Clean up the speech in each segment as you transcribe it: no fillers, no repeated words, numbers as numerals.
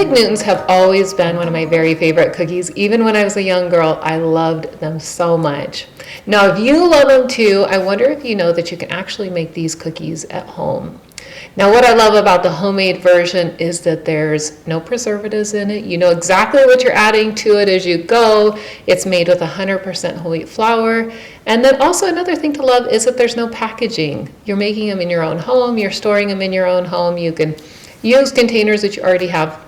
Fig Newtons have always been one of my very favorite cookies. Even when I was a young girl, I loved them so much. Now, if you love them too, I wonder if you know that you can actually make these cookies at home. Now, what I love about the homemade version is that there's no preservatives in it. You know exactly what you're adding to it as you go. It's made with 100% whole wheat flour. And then also another thing to love is that there's no packaging. You're making them in your own home. You're storing them in your own home. You can use containers that you already have.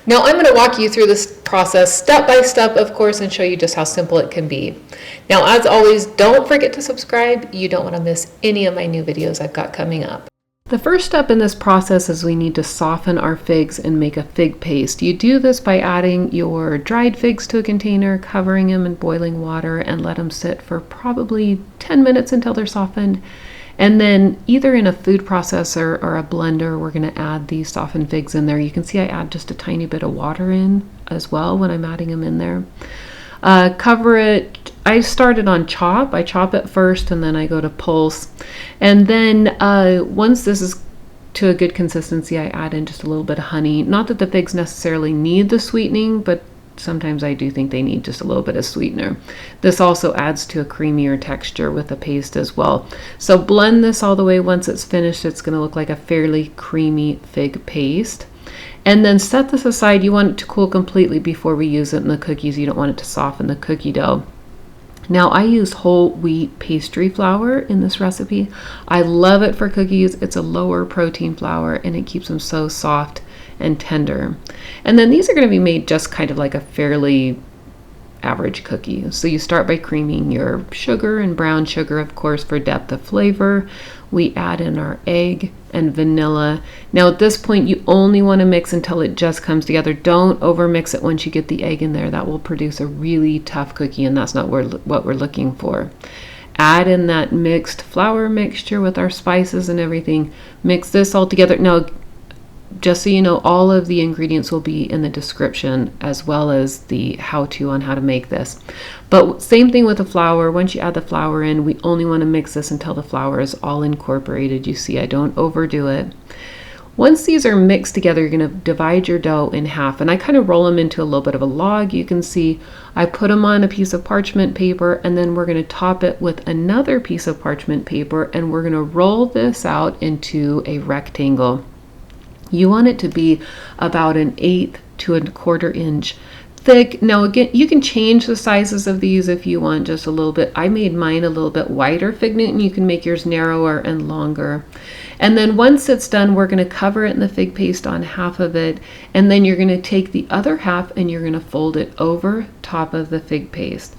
Now, I'm going to walk you through this process step by step, of course, and show you just how simple it can be. Now, as always, don't forget to subscribe. You don't want to miss any of my new videos I've got coming up. The first step in this process is we need to soften our figs and make a fig paste. You do this by adding your dried figs to a container, covering them in boiling water, and let them sit for probably 10 minutes until they're softened. And then either in a food processor or a blender, we're going to add these softened figs in there. You can see I add just a tiny bit of water in as well when I'm adding them in there. Cover it. I started on chop. I chop it first and then I go to pulse. And then once this is to a good consistency, I add in just a little bit of honey. Not that the figs necessarily need the sweetening, but sometimes I do think they need just a little bit of sweetener. This also adds to a creamier texture with the paste as well. So blend this all the way. Once it's finished, it's going to look like a fairly creamy fig paste. And then set this aside. You want it to cool completely before we use it in the cookies. You don't want it to soften the cookie dough. Now, I use whole wheat pastry flour in this recipe. I love it for cookies. It's a lower protein flour and it keeps them so soft and tender. And then these are going to be made just kind of like a fairly average cookie. So you start by creaming your sugar and brown sugar, of course, for depth of flavor. We add in our egg and vanilla. Now at this point, you only want to mix until it just comes together. Don't over mix it once you get the egg in there. That will produce a really tough cookie, and that's not what we're looking for. Add in that mixed flour mixture with our spices and everything. Mix this all together. Now, just so you know, all of the ingredients will be in the description as well as the how-to on how to make this. But same thing with the flour. Once you add the flour in, we only want to mix this until the flour is all incorporated. You see, I don't overdo it. Once these are mixed together, you're going to divide your dough in half. And I kind of roll them into a little bit of a log. You can see I put them on a piece of parchment paper, and then we're going to top it with another piece of parchment paper, and we're going to roll this out into a rectangle. You want it to be about 1/8 to 1/4 inch thick. Now again, you can change the sizes of these if you want just a little bit. I made mine a little bit wider fig Newton. You can make yours narrower and longer. And then once it's done, we're going to cover it in the fig paste on half of it. And then you're going to take the other half and you're going to fold it over top of the fig paste.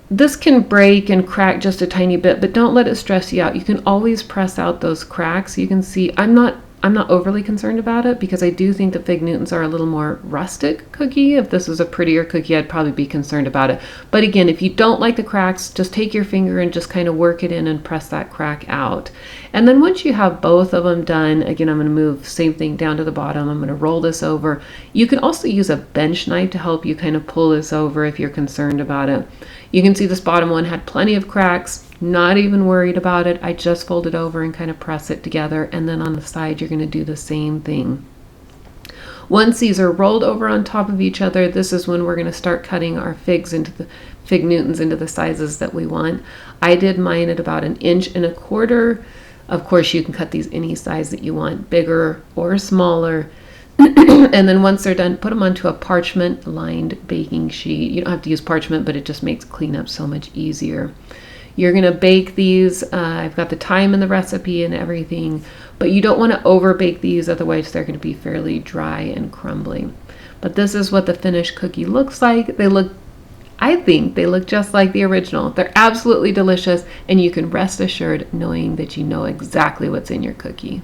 This can break and crack just a tiny bit, but don't let it stress you out. You can always press out those cracks. You can see I'm not overly concerned about it because I do think the fig Newtons are a little more rustic cookie. If this was a prettier cookie, I'd probably be concerned about it. But again, if you don't like the cracks, just take your finger and just kind of work it in and press that crack out. And then once you have both of them done, again, I'm going to move same thing down to the bottom. I'm going to roll this over. You can also use a bench knife to help you kind of pull this over if you're concerned about it. You can see this bottom one had plenty of cracks. Not even worried about it. I just fold it over and kind of press it together, and then on the side you're going to do the same thing. Once these are rolled over on top of each other, this is when we're going to start cutting our figs into the fig Newtons into the sizes that we want. I did mine at about 1 1/4 inch. Of course, you can cut these any size that you want, bigger or smaller. And then once they're done, put them onto a parchment lined baking sheet. You don't have to use parchment, but it just makes cleanup so much easier. You're going to bake these. I've got the time in the recipe and everything, but you don't want to over bake these, otherwise they're going to be fairly dry and crumbly. But this is what the finished cookie looks like. I think they look just like the original. They're absolutely delicious, and you can rest assured knowing that you know exactly what's in your cookie.